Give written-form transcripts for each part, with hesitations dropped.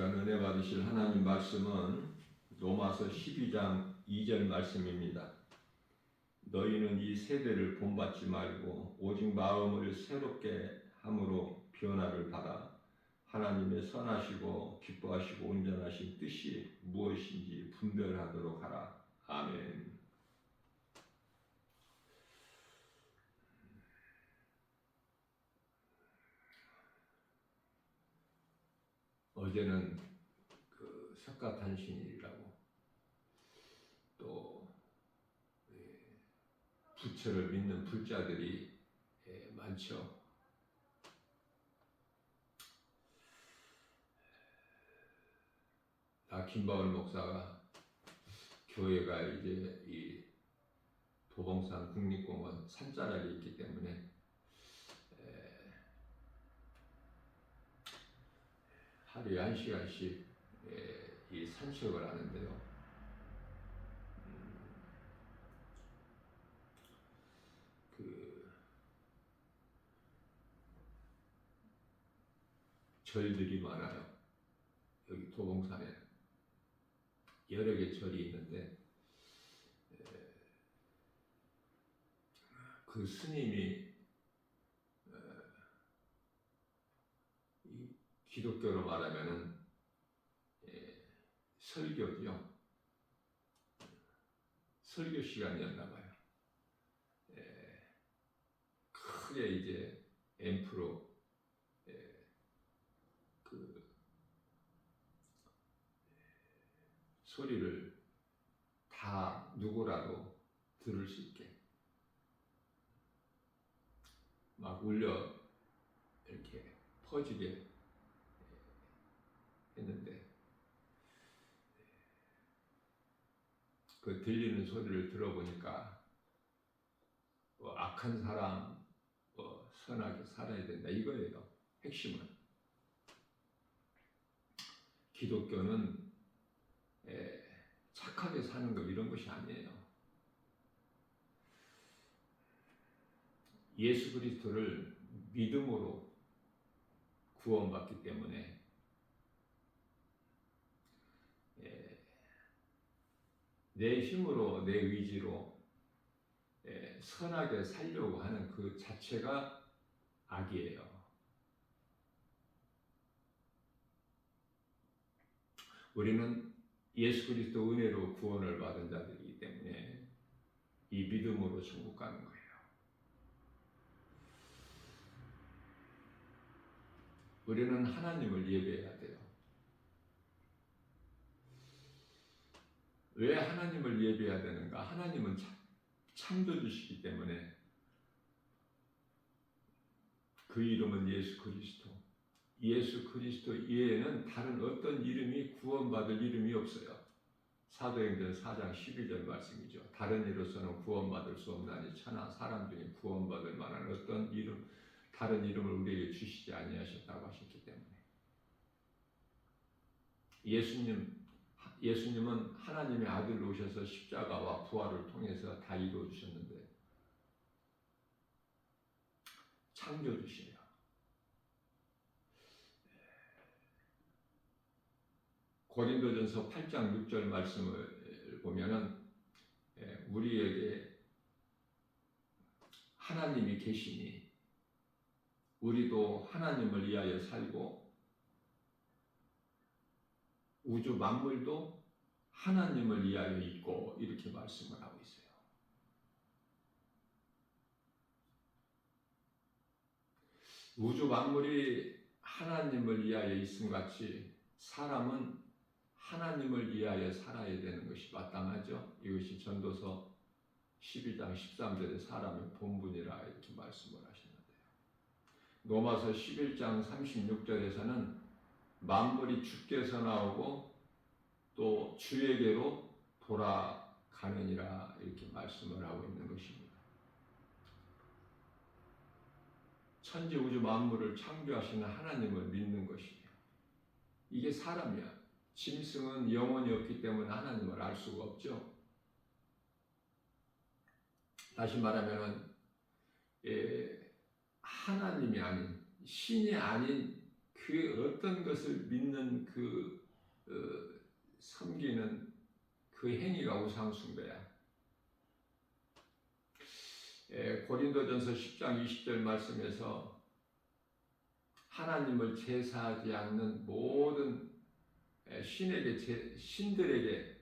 시간 은혜 받으실 하나님 말씀은 로마서 12장 2절 말씀입니다. 너희는 이 세대를 본받지 말고 오직 마음을 새롭게 함으로 변화를 받아 하나님의 선하시고 기뻐하시고 온전하신 뜻이 무엇인지 분별하도록 하라. 아멘. 어제는 그 석가탄신일이라고 또 부처를 믿는 불자들이 많죠. 김바울 목사가 교회가 이제 이 도봉산 국립공원 산자락에 있기 때문에 하루에 1시간씩 이 산책을 하는데요. 그 절들이 많아요. 여기 도봉산에 여러 개 절이 있는데 그 스님이 이 기독교로 말하면은 설교죠. 설교 시간이었나 봐요. 크게 이제 앰프로 그 소리를 다 누구라도 들을 수 있게 막 울려 이렇게 퍼지게 했는데 그 들리는 소리를 들어보니까 악한 사람 선하게 살아야 된다 이거예요. 핵심은 기독교는 착하게 사는 것 이런 것이 아니에요. 예수 그리스도를 믿음으로 구원받기 때문에 내 힘으로 내 의지로 선하게 살려고 하는 그 자체가 악이에요. 우리는 예수 그리스도 은혜로 구원을 받은 자들이기 때문에 이 믿음으로 천국 가는 거예요. 우리는 하나님을 예배해야 돼요. 왜 하나님을 예배해야 되는가? 하나님은 창조주시기 때문에 그 이름은 예수 그리스도. 예수 그리스도 이외에는 다른 어떤 이름이 구원받을 이름이 없어요. 사도행전 4장 12절 말씀이죠. 다른 이로서는 구원받을 수 없나니 천하 사람 중에 구원받을 만한 어떤 이름, 다른 이름을 우리에게 주시지 아니하셨다고 하셨기 때문에 예수님은 하나님의 아들로 오셔서 십자가와 부활을 통해서 다 이루어 주셨는데 창조주시에요. 고린도전서 8장 6절 말씀을 보면은 우리에게 하나님이 계시니 우리도 하나님을 위하여 살고 우주 만물도 하나님을 위하여 있고 이렇게 말씀을 하고 있어요. 우주 만물이 하나님을 위하여 있음 같이 사람은 하나님을 위하여 살아야 되는 것이 마땅하죠. 이것이 전도서 12장 13절에 사람의 본분이라 이렇게 말씀을 하셨는데요. 로마서 11장 36절에서는 만물이 주께서 나오고 또 주에게로 돌아가느니라 이렇게 말씀을 하고 있는 것입니다. 천지 우주 만물을 창조하시는 하나님을 믿는 것이에요. 이게 사람이야. 짐승은 영혼이 없기 때문에 하나님을 알 수가 없죠. 다시 말하면 하나님이 아닌 신이 아닌 그 어떤 것을 믿는 섬기는 그 행위가 우상숭배야. 고린도전서 10장 20절 말씀에서 하나님을 제사하지 않는 모든 신들에게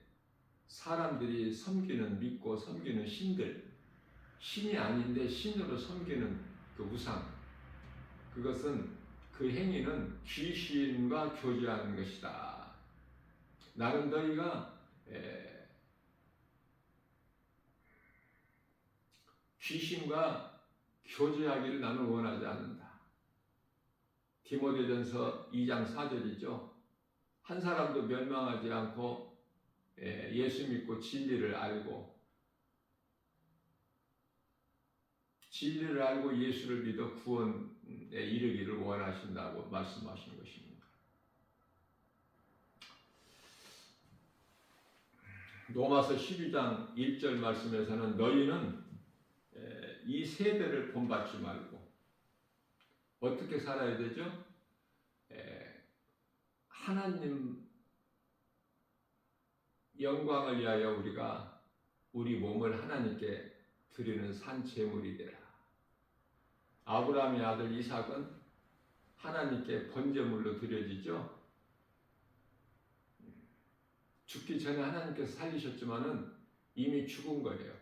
사람들이 믿고 섬기는 신이 아닌데 신으로 섬기는 그 우상, 그것은 그 행위는 귀신과 교제하는 것이다. 나는 너희가 귀신과 교제하기를 나는 원하지 않는다. 디모데전서 2장 4절이죠. 한 사람도 멸망하지 않고 예수 믿고 진리를 알고 예수를 믿어 구원에 이르기를 원하신다고 말씀하신 것입니다. 로마서 12장 1절 말씀에서는 너희는 이 세대를 본받지 말고 어떻게 살아야 되죠? 하나님 영광을 위하여 우리가 우리 몸을 하나님께 드리는 산 제물이 되라. 아브라함의 아들 이삭은 하나님께 번제물로 드려지죠. 죽기 전에 하나님께서 살리셨지만은 이미 죽은 거예요.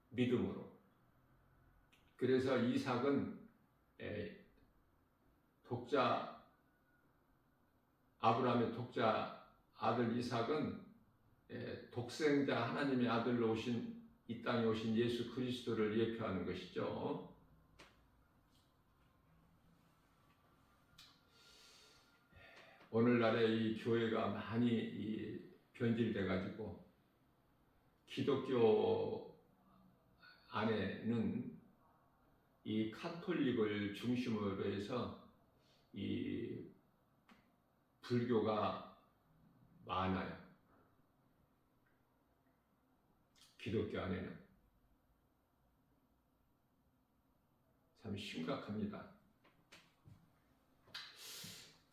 믿음으로. 그래서 이삭은 아브라함의 독자 아들 이삭은 독생자 하나님의 아들로 오신 이 땅에 오신 예수 그리스도를 예표하는 것이죠. 오늘날에 이 교회가 많이 변질돼 가지고 기독교 안에는 이 카톨릭을 중심으로 해서 이 불교가 많아요. 기독교 안에는 참 심각합니다.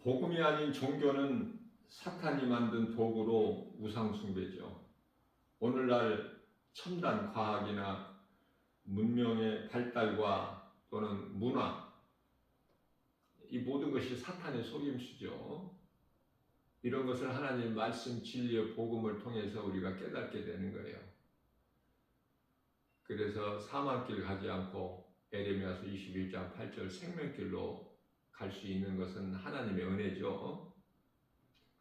복음이 아닌 종교는 사탄이 만든 도구로 우상숭배죠. 오늘날 첨단 과학이나 문명의 발달과 또는 문화, 이 모든 것이 사탄의 속임수죠. 이런 것을 하나님 말씀 진리의 복음을 통해서 우리가 깨닫게 되는 거예요. 그래서 사망길 가지 않고 에레미야서 21장 8절 생명길로 갈 수 있는 것은 하나님의 은혜죠.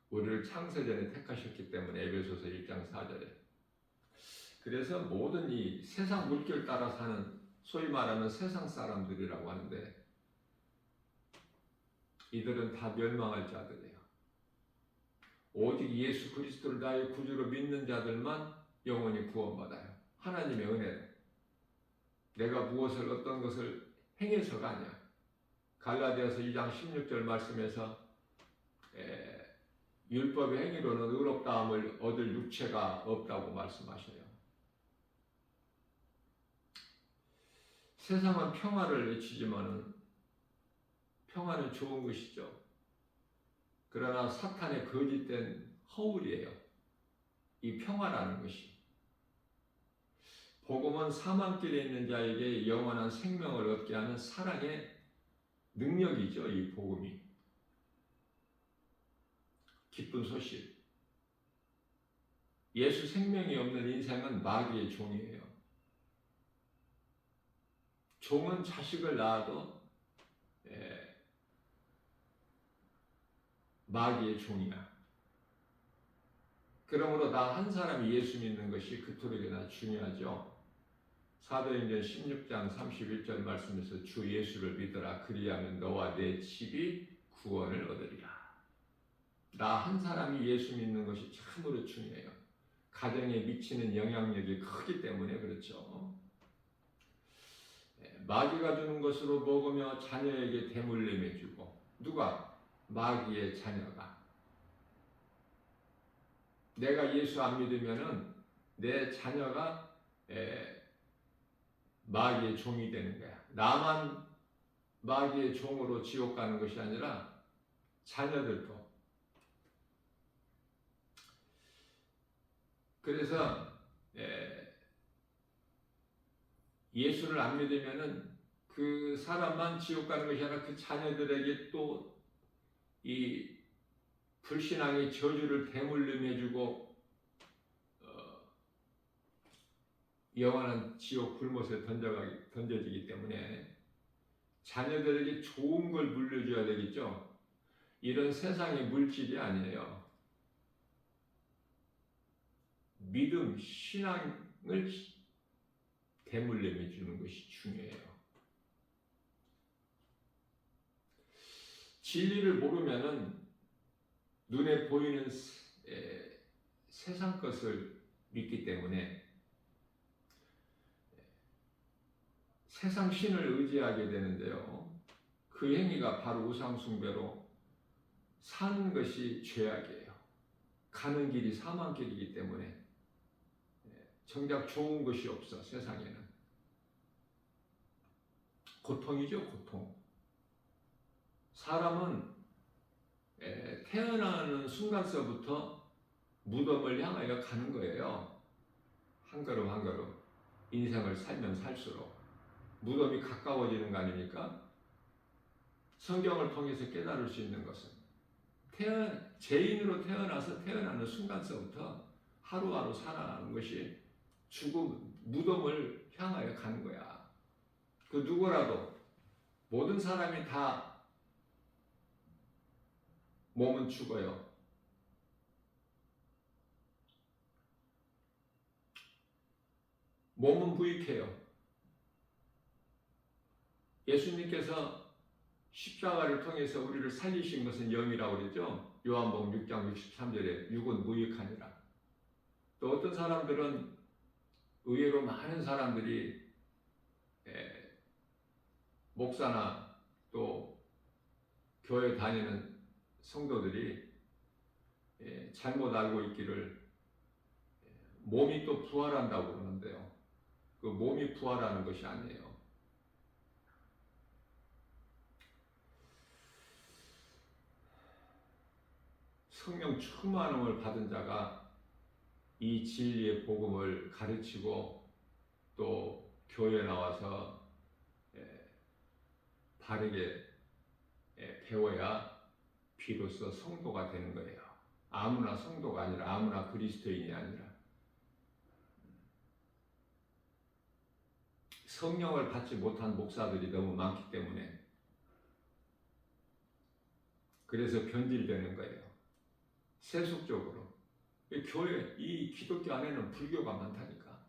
우리를 창세전에 택하셨기 때문에 에베소서 1장 4절에. 그래서 모든 이 세상 물결 따라 사는 소위 말하는 세상 사람들이라고 하는데 이들은 다 멸망할 자들이에요. 오직 예수 그리스도를 나의 구주로 믿는 자들만 영원히 구원받아요. 하나님의 은혜를. 내가 무엇을 어떤 것을 행해서가 아니야. 갈라디아서 2장 16절 말씀에서 율법의 행위로는 의롭다함을 얻을 육체가 없다고 말씀하셔요. 세상은 평화를 외치지만은 평화는 좋은 것이죠. 그러나 사탄의 거짓된 허울이에요. 이 평화라는 것이. 복음은 사망길에 있는 자에게 영원한 생명을 얻게 하는 사랑의 능력이죠. 이 복음이. 기쁜 소식. 예수 생명이 없는 인생은 마귀의 종이에요. 종은 자식을 낳아도 마귀의 종이야. 그러므로 나 한 사람이 예수 믿는 것이 그토록이나 중요하죠. 사도행전 16장 31절 말씀에서 주 예수를 믿어라. 그리하면 너와 내 집이 구원을 얻으리라. 나 한 사람이 예수 믿는 것이 참으로 중요해요. 가정에 미치는 영향력이 크기 때문에 그렇죠. 마귀가 주는 것으로 먹으며 자녀에게 대물림해 주고. 누가? 마귀의 자녀가. 내가 예수 안 믿으면은 내 자녀가 마귀의 종이 되는 거야. 나만 마귀의 종으로 지옥 가는 것이 아니라 자녀들도. 그래서 예수를 안 믿으면은 그 사람만 지옥 가는 것이 아니라 그 자녀들에게 또 이 불신앙의 저주를 대물림해주고 영원한 지옥 불못에 던져지기 때문에 자녀들에게 좋은 걸 물려줘야 되겠죠. 이런 세상의 물질이 아니에요. 믿음, 신앙을 대물림해 주는 것이 중요해요. 진리를 모르면은 눈에 보이는 세상 것을 믿기 때문에 세상 신을 의지하게 되는데요. 그 행위가 바로 우상숭배로 사는 것이 죄악이에요. 가는 길이 사망길이기 때문에 정작 좋은 것이 없어. 세상에는 고통이죠. 고통. 사람은 태어나는 순간서부터 무덤을 향하여 가는 거예요. 한 걸음 한 걸음 인생을 살면 살수록 무덤이 가까워지는 거 아닙니까? 성경을 통해서 깨달을 수 있는 것은 죄인으로 태어나서 태어나는 순간서부터 하루하루 살아가는 것이 죽음, 무덤을 향하여 가는 거야. 그 누구라도 모든 사람이 다 몸은 죽어요. 몸은 부익해요. 예수님께서 십자가를 통해서 우리를 살리신 것은 영이라고 그러죠. 요한복음 6장 63절에 육은 무익하니라. 또 어떤 사람들은 의외로 많은 사람들이 목사나 또 교회 다니는 성도들이 잘못 알고 있기를 몸이 또 부활한다고 그러는데요. 그 몸이 부활하는 것이 아니에요. 성령 충만함을 받은 자가 이 진리의 복음을 가르치고 또 교회에 나와서 바르게 배워야 비로소 성도가 되는 거예요. 아무나 성도가 아니라, 아무나 그리스도인이 아니라. 성령을 받지 못한 목사들이 너무 많기 때문에 그래서 변질되는 거예요. 세속적으로. 교회, 이 기독교 안에는 불교가 많다니까.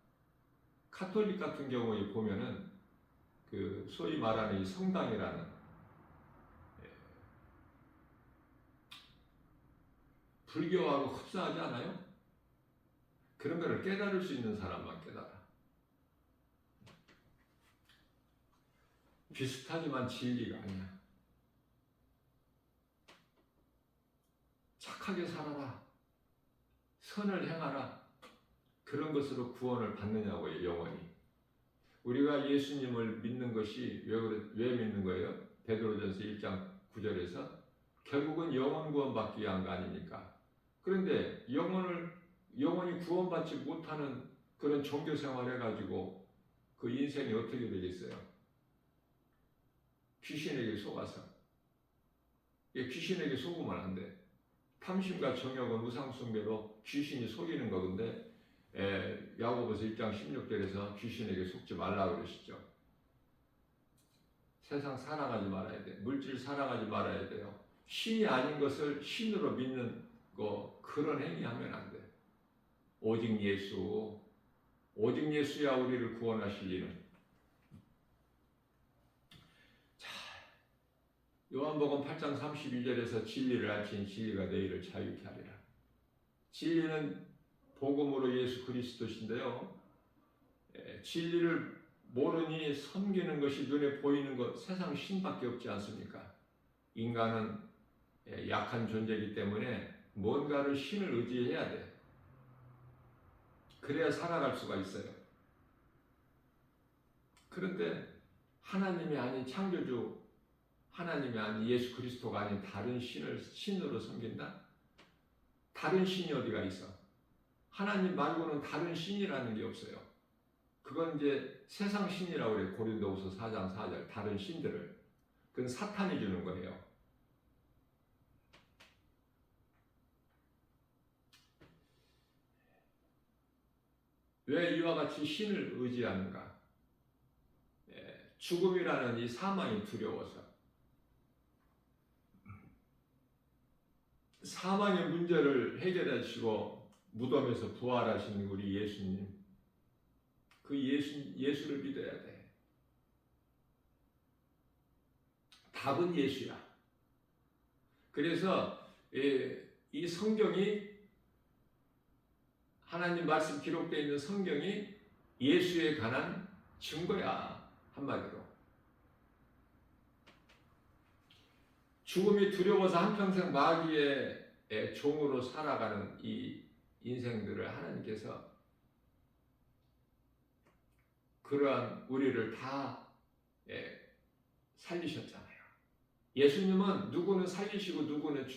카톨릭 같은 경우에 보면은 그 소위 말하는 이 성당이라는 불교하고 흡사하지 않아요? 그런 거를 깨달을 수 있는 사람만 깨달아. 비슷하지만 진리가 아니야. 착하게 살아라. 선을 행하라. 그런 것으로 구원을 받느냐고요, 영원히. 우리가 예수님을 믿는 것이 왜 믿는 거예요? 베드로전서 1장 9절에서 결국은 영원 구원받기 위한 거 아닙니까? 그런데 영원히 구원받지 못하는 그런 종교 생활 해가지고 그 인생이 어떻게 되겠어요? 귀신에게 속아서. 귀신에게 속으면 안 돼. 탐심과 정욕은 우상숭배로 귀신이 속이는 거건데 야고보서 1장 16절에서 귀신에게 속지 말라 그러시죠. 세상 살아가지 말아야 돼. 물질 살아가지 말아야 돼요. 신이 아닌 것을 신으로 믿는 거 그런 행위하면 안 돼. 오직 예수, 오직 예수야 우리를 구원하실 이는. 자, 요한복음 8장 31절에서 진리를 알지니 진리가 너희를 자유케 하리라. 진리는 복음으로 예수 그리스도신데요. 진리를 모르니 섬기는 것이 눈에 보이는 것, 세상 신밖에 없지 않습니까? 인간은 약한 존재이기 때문에 뭔가를 신을 의지해야 돼. 그래야 살아갈 수가 있어요. 그런데 하나님이 아닌 창조주 하나님이 아닌 예수 그리스도가 아닌 다른 신으로 섬긴다? 다른 신이 어디가 있어? 하나님 말고는 다른 신이라는 게 없어요. 그건 이제 세상 신이라고 그래요. 고린도후서 4장 4절 다른 신들을. 그건 사탄이 주는 거예요. 왜 이와 같이 신을 의지하는가? 죽음이라는 이 사망이 두려워서. 사망의 문제를 해결해 주시고 무덤에서 부활하신 우리 예수님, 그 예수를 믿어야 돼. 답은 예수야. 그래서 이 성경이, 하나님 말씀 기록되어 있는 성경이 예수에 관한 증거야. 한마디로. 죽음이 두려워서 한평생 마귀의 종으로 살아가는 이 인생들을 하나님께서 그러한 우리를 다 살리셨잖아요. 예수님은 누구는 살리시고 누구는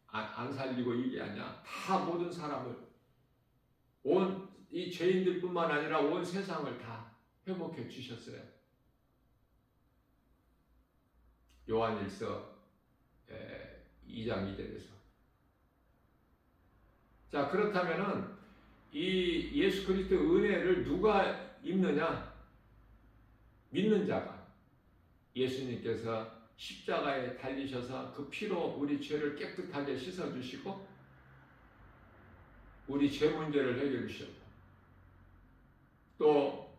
안 살리고 이게 아니야. 다 모든 사람을, 온 이 죄인들뿐만 아니라 온 세상을 다 회복해 주셨어요. 요한일서 2장 2절에서. 자, 그렇다면은 이 예수 그리스도의 은혜를 누가 입느냐? 믿는 자가. 예수님께서 십자가에 달리셔서 그 피로 우리 죄를 깨끗하게 씻어주시고 우리 죄 문제를 해결해 주셨고, 또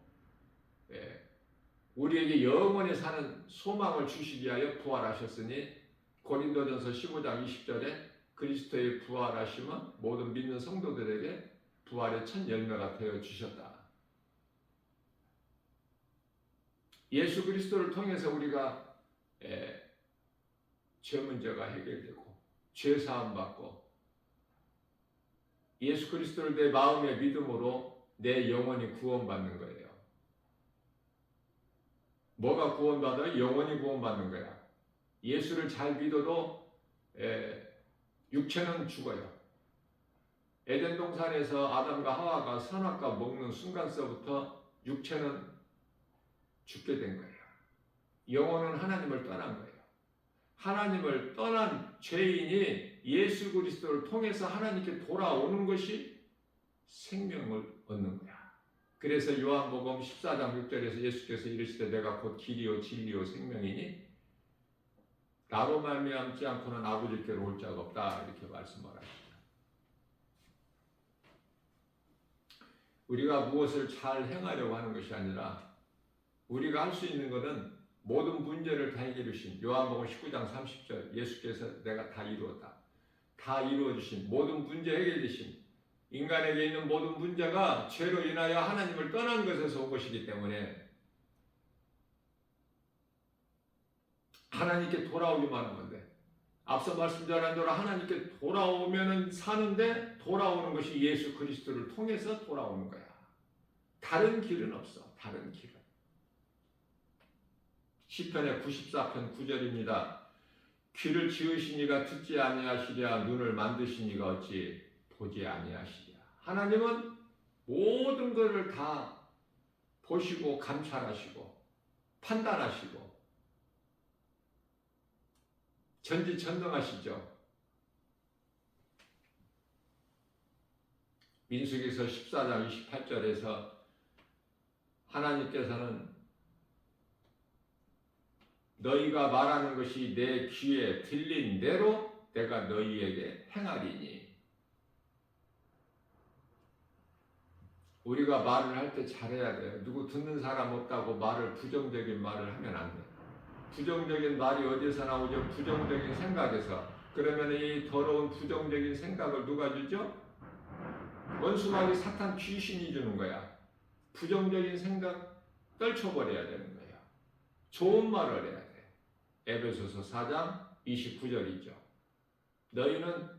우리에게 영원히 사는 소망을 주시기 위하여 부활하셨으니 고린도전서 15장 20절에 그리스도의 부활하심은 모든 믿는 성도들에게 부활의 첫 열매가 되어 주셨다. 예수 그리스도를 통해서 우리가 죄 문제가 해결되고 죄 사함 받고 예수 그리스도를 내 마음의 믿음으로 내 영혼이 구원받는 거예요. 뭐가 구원받아요? 영혼이 구원받는 거야. 예수를 잘 믿어도 육체는 죽어요. 에덴 동산에서 아담과 하와가 선악과 먹는 순간서부터 육체는 죽게 된 거예요. 영혼은 하나님을 떠난 거예요. 하나님을 떠난 죄인이 예수 그리스도를 통해서 하나님께 돌아오는 것이 생명을 얻는 거야. 그래서 요한복음 14장 6절에서 예수께서 이르시되 내가 곧 길이요 진리요 생명이니 나로 말미암지 않고는 아버지께로 올 자가 없다, 이렇게 말씀을 하십니다. 우리가 무엇을 잘 행하려고 하는 것이 아니라 우리가 할 수 있는 것은 모든 문제를 다 해결해 주신 요한복음 19장 30절 예수께서 내가 다 이루었다. 다 이루어 주신 모든 문제 해결해 주신 인간에게 있는 모든 문제가 죄로 인하여 하나님을 떠난 것에서 온 것이기 때문에 하나님께 돌아오기만 하면 돼. 앞서 말씀드린 대로 하나님께 돌아오면은 사는데 돌아오는 것이 예수 그리스도를 통해서 돌아오는 거야. 다른 길은 없어. 다른 길은. 시편의 94편 9절입니다. 귀를 지으시니가 듣지 아니하시랴 눈을 만드시니가 어찌 보지 아니하시랴. 하나님은 모든 것을 다 보시고 감찰하시고 판단하시고 전지전능하시죠. 민수기서 14장 28절에서 하나님께서는 너희가 말하는 것이 내 귀에 들린 대로 내가 너희에게 행하리니. 우리가 말을 할 때 잘해야 돼요. 누구 듣는 사람 없다고 부정적인 말을 하면 안 돼요. 부정적인 말이 어디서 나오죠? 부정적인 생각에서. 그러면 이 더러운 부정적인 생각을 누가 주죠? 원수마귀 사탄 귀신이 주는 거야. 부정적인 생각 떨쳐버려야 되는 거예요. 좋은 말을 해야 돼. 에베소서 4장 29절이죠. 너희는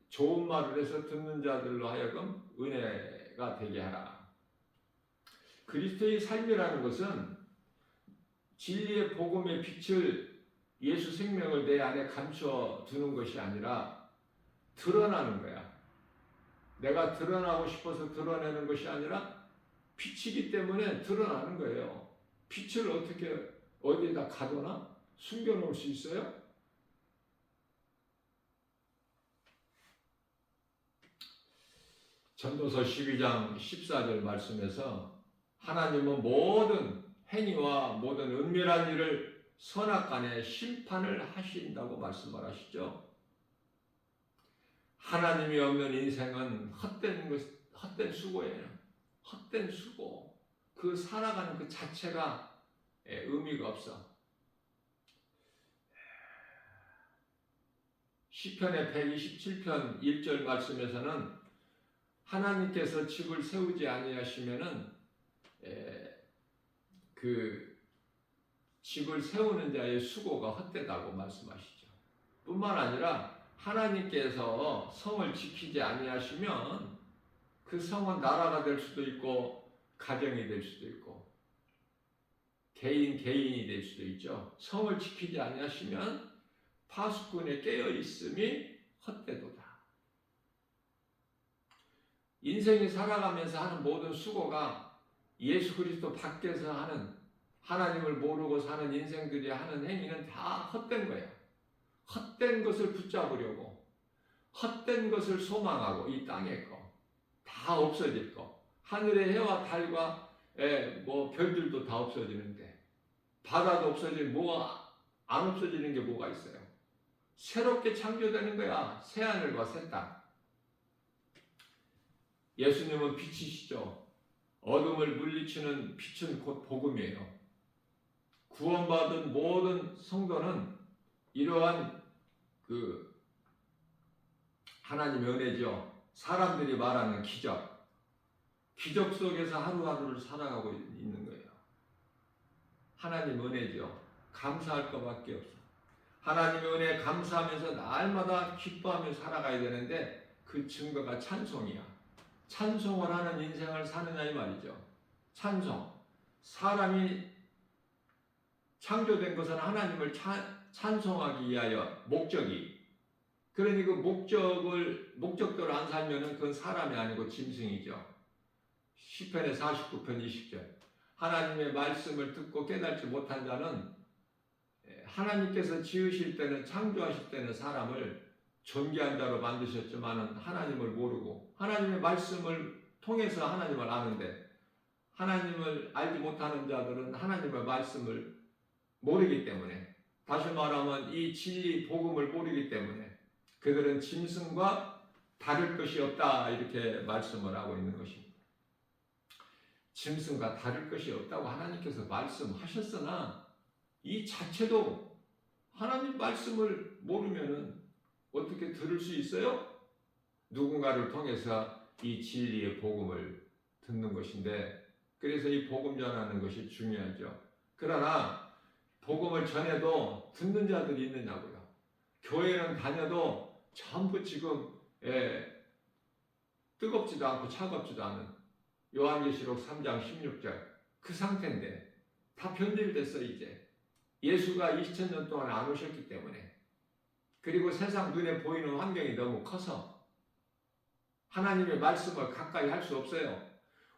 좋은 말을 해서 듣는 자들로 하여금 은혜가 되게 하라. 그리스도의 삶이라는 것은 진리의 복음의 빛을 예수 생명을 내 안에 감춰 두는 것이 아니라 드러나는 거야. 내가 드러나고 싶어서 드러내는 것이 아니라 빛이기 때문에 드러나는 거예요. 빛을 어떻게 어디에다 가둬나? 숨겨놓을 수 있어요? 전도서 12장 14절 말씀에서 하나님은 모든 행위와 모든 은밀한 일을 선악간에 심판을 하신다고 말씀을 하시죠. 하나님이 없는 인생은 헛된 수고예요. 헛된 수고. 그 살아가는 그 자체가 의미가 없어. 시편의 127편 1절 말씀에서는 하나님께서 집을 세우지 아니하시면은 그 집을 세우는 자의 수고가 헛되다고 말씀하시죠. 뿐만 아니라 하나님께서 성을 지키지 아니하시면 그 성은 나라가 될 수도 있고 가정이 될 수도 있고 개인이 될 수도 있죠. 성을 지키지 아니하시면 파수꾼에 깨어 있음이 헛되도다. 인생이 살아가면서 하는 모든 수고가 예수 그리스도 밖에서 하는 하나님을 모르고 사는 인생들이 하는 행위는 다 헛된 거예요. 헛된 것을 붙잡으려고 헛된 것을 소망하고 이 땅의 거 다 없어질 거 하늘의 해와 달과 별들도 다 없어지는데 바다도 없어지면 뭐가 안 없어지는 게 뭐가 있어요? 새롭게 창조되는 거야. 새하늘과 새 땅. 예수님은 빛이시죠. 어둠을 물리치는 빛은 곧 복음이에요. 구원받은 모든 성도는 이러한 그 하나님의 은혜죠. 사람들이 말하는 기적 속에서 하루하루를 살아가고 있는 거예요. 하나님 은혜죠. 감사할 것밖에 없어. 하나님의 은혜에 감사하면서 날마다 기뻐하며 살아가야 되는데 그 증거가 찬송이야. 찬송을 하는 인생을 사느냐 이 말이죠. 찬송. 사람이 창조된 것은 하나님을 찬송하기 위하여 목적이. 그러니 그 목적대로 안 살면은 그건 사람이 아니고 짐승이죠. 시편의 49편 20절. 하나님의 말씀을 듣고 깨닫지 못한 자는 하나님께서 지으실 때는 창조하실 때는 사람을 존귀한 자로 만드셨지만은 하나님을 모르고 하나님의 말씀을 통해서 하나님을 아는데 하나님을 알지 못하는 자들은 하나님의 말씀을 모르기 때문에 다시 말하면 이 진리 복음을 모르기 때문에 그들은 짐승과 다를 것이 없다 이렇게 말씀을 하고 있는 것입니다. 짐승과 다를 것이 없다고 하나님께서 말씀하셨으나 이 자체도 하나님 말씀을 모르면은 어떻게 들을 수 있어요? 누군가를 통해서 이 진리의 복음을 듣는 것인데 그래서 이 복음 전하는 것이 중요하죠. 그러나 복음을 전해도 듣는 자들이 있느냐고요. 교회는 다녀도 전부 지금 뜨겁지도 않고 차갑지도 않은 요한계시록 3장 16절 그 상태인데 다 변질됐어 이제. 예수가 2000년 동안 안 오셨기 때문에 그리고 세상 눈에 보이는 환경이 너무 커서 하나님의 말씀을 가까이 할 수 없어요.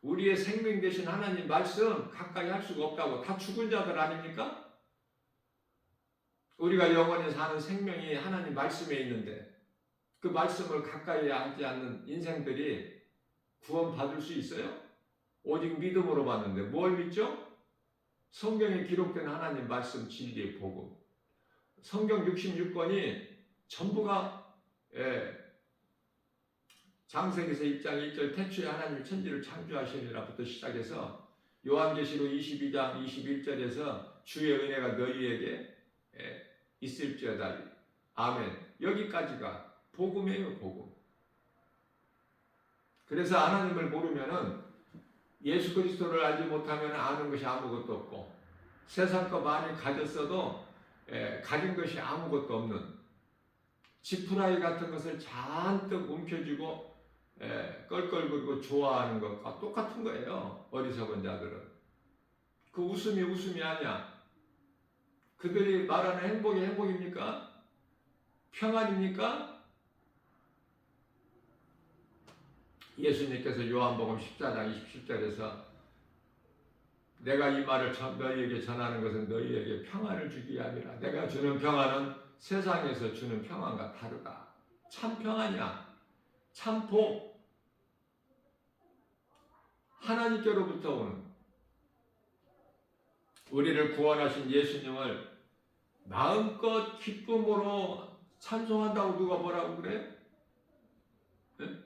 우리의 생명 되신 하나님 말씀 가까이 할 수가 없다고. 다 죽은 자들 아닙니까? 우리가 영원히 사는 생명이 하나님 말씀에 있는데 그 말씀을 가까이 하지 않는 인생들이 구원받을 수 있어요? 오직 믿음으로 받는데 뭘 믿죠? 성경에 기록된 하나님 말씀 진리의 복음. 성경 66권이 전부가 창세기서 1장 1절 태초에 하나님이 천지를 창조하시니라부터 시작해서 요한계시록 22장 21절에서 주의 은혜가 너희에게 있을지어다. 아멘. 여기까지가 복음이에요, 복음. 그래서 하나님을 모르면은 예수 그리스도를 알지 못하면 아는 것이 아무것도 없고 세상 거 많이 가졌어도 가진 것이 아무것도 없는 지푸라기 같은 것을 잔뜩 움켜쥐고 껄껄거리고 좋아하는 것과 똑같은 거예요. 어리석은 자들은. 그 웃음이 아니야. 그들이 말하는 행복이 행복입니까? 평안입니까? 예수님께서 요한복음 14장 27절에서 내가 이 말을 너희에게 전하는 것은 너희에게 평안을 주기 아니라 내가 주는 평안은 세상에서 주는 평안과 다르다. 참 평안이야. 참 복. 하나님께로부터 오는 우리를 구원하신 예수님을 마음껏 기쁨으로 찬송한다고 누가 뭐라고 그래? 네?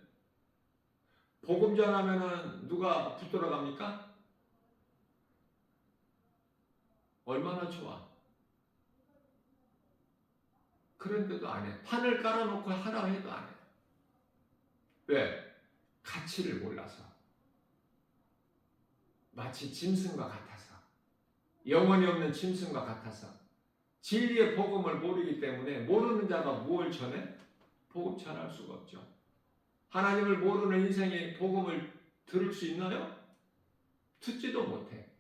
복음 전하면은 누가 붙들어 갑니까? 얼마나 좋아. 그런데도 안 해. 판을 깔아놓고 하라 해도 안 해. 왜? 가치를 몰라서. 마치 짐승과 같아서. 영혼이 없는 짐승과 같아서. 진리의 복음을 모르기 때문에 모르는 자가 무엇을 전해? 복음 전할 수가 없죠. 하나님을 모르는 인생이 복음을 들을 수 있나요? 듣지도 못해.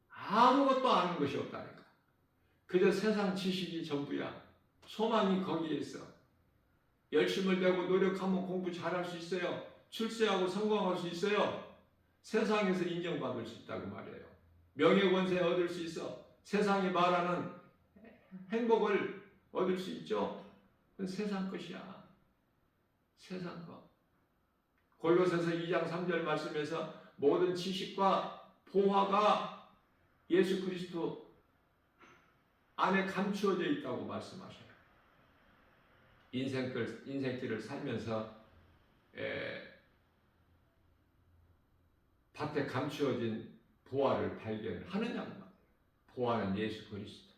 아무것도 아는 것이 없다니까. 그저 세상 지식이 전부야. 소망이 거기에 있어. 열심을 내고 노력하면 공부 잘할 수 있어요. 출세하고 성공할 수 있어요. 세상에서 인정받을 수 있다고 말해요. 명예권세 얻을 수 있어. 세상이 말하는 행복을 얻을 수 있죠. 그건 세상 것이야. 세상 것. 골로새서 2장 3절 말씀에서 모든 지식과 보화가 예수 그리스도 안에 감추어져 있다고 말씀하셔요. 인생길을 살면서 밭에 감추어진 보화를 발견하느냐고 말이에요. 보화는 예수 그리스도.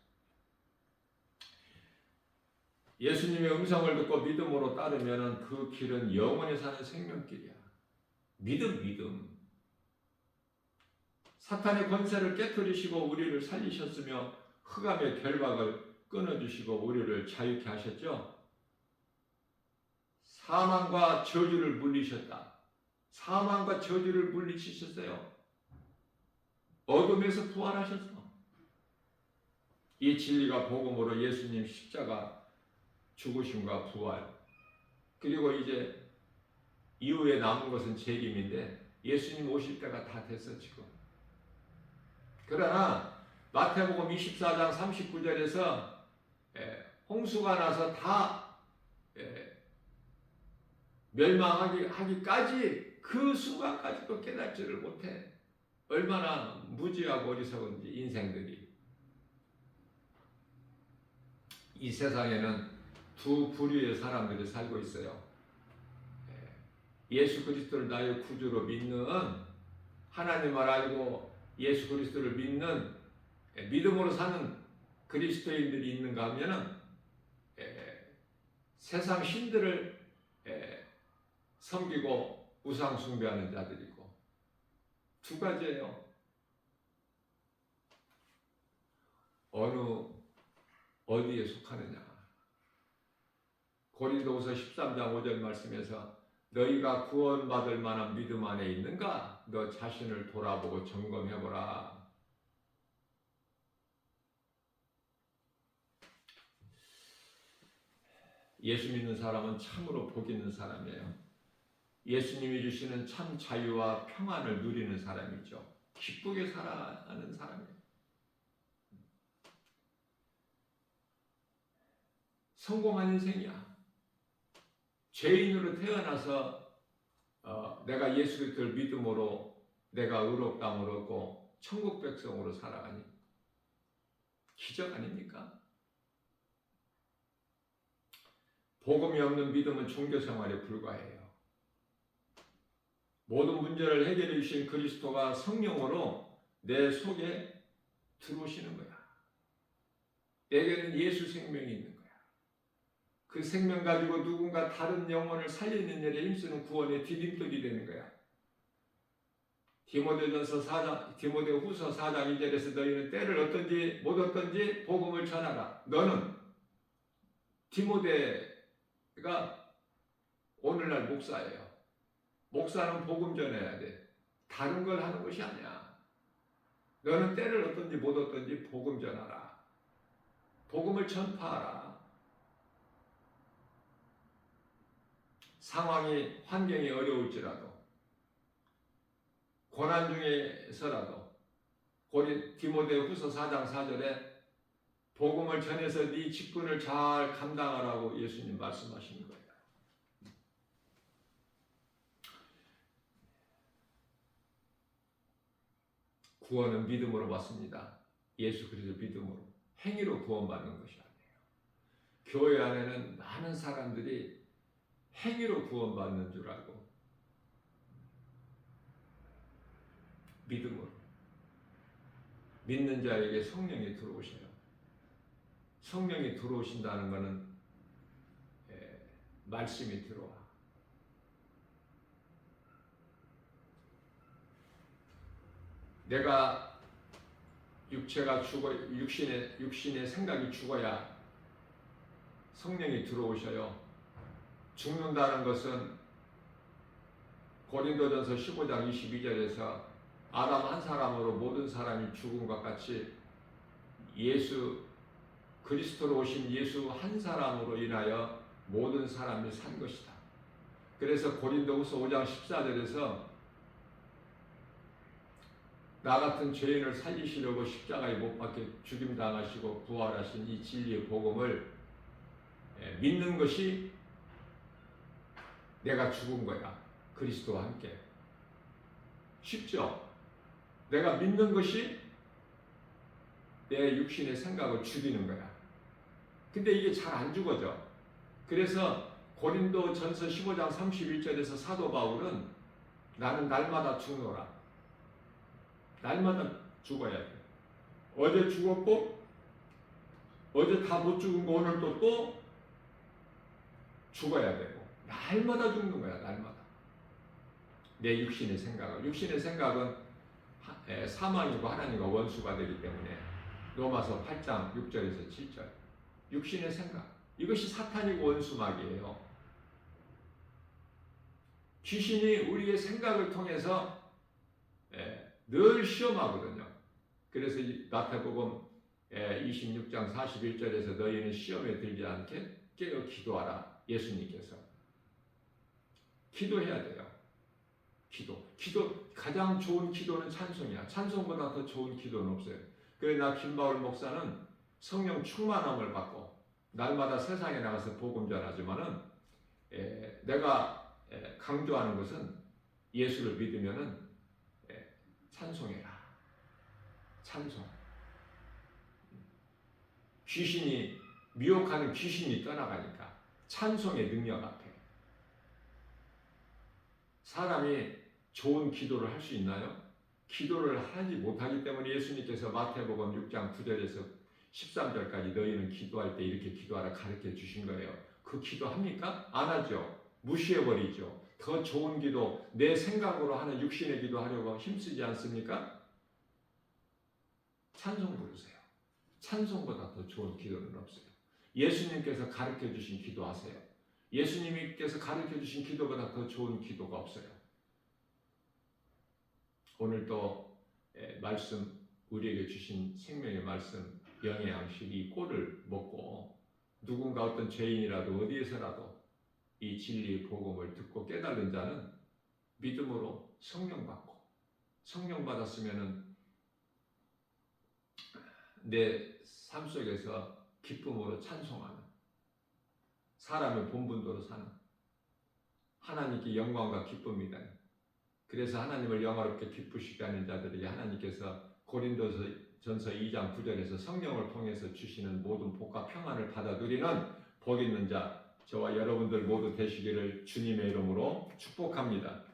예수님의 음성을 듣고 믿음으로 따르면 그 길은 영원히 사는 생명길이야. 믿음. 사탄의 권세를 깨뜨리시고 우리를 살리셨으며 흑암의 결박을 끊어주시고 우리를 자유케 하셨죠. 사망과 저주를 물리셨다. 사망과 저주를 물리치셨어요. 어둠에서 부활하셨어. 이 진리가 복음으로 예수님 십자가 죽으심과 부활, 그리고 이제 이후에 남은 것은 재림인데 예수님 오실 때가 다 됐어 지금. 그러나 마태복음 24장 39절에서 홍수가 나서 다 멸망하기까지 그 순간까지도 깨닫지를 못해. 얼마나 무지하고 어리석은지 인생들이. 이 세상에는 두 부류의 사람들이 살고 있어요. 예수 그리스도를 나의 구주로 믿는, 하나님을 알고 예수 그리스도를 믿는, 믿음으로 사는 그리스도인들이 있는가 하면은 세상 신들을 섬기고 우상 숭배하는 자들이고, 두 가지예요. 어디에 속하느냐. 고린도후서 13장 5절 말씀에서 너희가 구원받을 만한 믿음 안에 있는가? 너 자신을 돌아보고 점검해보라. 예수 믿는 사람은 참으로 복 있는 사람이에요. 예수님이 주시는 참 자유와 평안을 누리는 사람이죠. 기쁘게 살아가는 사람이에요. 성공한 인생이야. 죄인으로 태어나서 내가 예수 그리스도를 믿음으로 내가 의롭다함을 얻고 천국 백성으로 살아가니 기적 아닙니까? 복음이 없는 믿음은 종교 생활에 불과해요. 모든 문제를 해결해 주신 그리스도가 성령으로 내 속에 들어오시는 거야. 내게는 예수 생명이 있는 거야. 그 생명 가지고 누군가 다른 영혼을 살리는 일에 힘쓰는 구원의 디딤돌이 되는 거야. 디모데후서 4장 2절에서 너희는 때를 어떤지 못 어떤지 복음을 전하라. 너는 디모데가 오늘날 목사예요. 목사는 복음 전해야 돼. 다른 걸 하는 것이 아니야. 너는 때를 어떤지 못 어떤지 복음 전하라. 복음을 전파하라. 상황이 환경이 어려울지라도 고난 중에서라도 디모데후서 4장 4절에 복음을 전해서 네 직분을 잘 감당하라고 예수님 말씀하시는 거예요. 구원은 믿음으로 받습니다. 예수 그리스도 믿음으로. 행위로 구원받는 것이 아니에요. 교회 안에는 많은 사람들이 행위로 구원받는 줄 알고 믿음으로. 믿는 자에게 성령이 들어오셔요. 성령이 들어오신다는 것은 말씀이 들어와. 내가 육체가 죽어 육신의 생각이 죽어야 성령이 들어오셔요. 죽는다는 것은 고린도전서 15장 22절에서 아담 한 사람으로 모든 사람이 죽은 것 같이 예수 그리스도로 오신 예수 한 사람으로 인하여 모든 사람이 산 것이다. 그래서 고린도후서 5장 14절에서 나 같은 죄인을 살리시려고 십자가에 못 박혀 죽임당하시고 부활하신 이 진리의 복음을 믿는 것이 내가 죽은 거야. 그리스도와 함께. 쉽죠? 내가 믿는 것이 내 육신의 생각을 죽이는 거야. 근데 이게 잘 안 죽어져. 그래서 고린도전서 15장 31절에서 사도 바울은 나는 날마다 죽노라. 날마다 죽어야 돼. 어제 죽었고 어제 다 못 죽은 거 오늘 또 죽어야 되고 날마다 죽는 거야. 날마다. 내 육신의 생각을. 육신의 생각은 사망이고 하나님과 원수가 되기 때문에 로마서 8장 6절에서 7절. 육신의 생각. 이것이 사탄이고 원수막이에요. 귀신이 우리의 생각을 통해서 늘 시험하거든요. 그래서 마태복음 26장 41절에서 너희는 시험에 들지 않게 깨어 기도하라. 예수님께서. 기도해야 돼요. 기도 가장 좋은 기도는 찬송이야. 찬송보다 더 좋은 기도는 없어요. 그래서 나 김바울 목사는 성령 충만함을 받고 날마다 세상에 나가서 복음 전하지만은 내가 강조하는 것은 예수를 믿으면은 찬송해라. 찬송. 귀신이 미혹하는 귀신이 떠나가니까 찬송의 능력 앞에 사람이 좋은 기도를 할 수 있나요? 기도를 하지 못하기 때문에 예수님께서 마태복음 6장 9절에서 13절까지 너희는 기도할 때 이렇게 기도하라 가르쳐 주신 거예요. 그 기도 합니까? 안 하죠. 무시해버리죠. 더 좋은 기도, 내 생각으로 하는 육신의 기도 하려고 힘쓰지 않습니까? 찬송 부르세요. 찬송보다 더 좋은 기도는 없어요. 예수님께서 가르쳐 주신 기도하세요. 예수님께서 가르쳐 주신 기도보다 더 좋은 기도가 없어요. 오늘 또 말씀, 우리에게 주신 생명의 말씀, 영의 양식, 이 꼴을 먹고 누군가 어떤 죄인이라도 어디에서라도 이 진리의 복음을 듣고 깨달은 자는 믿음으로 성령 받고, 성령 받았으면은 내 삶 속에서 기쁨으로 찬송하는, 사람의 본분대로 사는, 하나님께 영광과 기쁨이다. 그래서 하나님을 영화롭게 기쁘시게 하는 자들에게 하나님께서 고린도전서 2장 9절에서 성령을 통해서 주시는 모든 복과 평안을 받아 누리는 복 있는 자, 저와 여러분들 모두 되시기를 주님의 이름으로 축복합니다.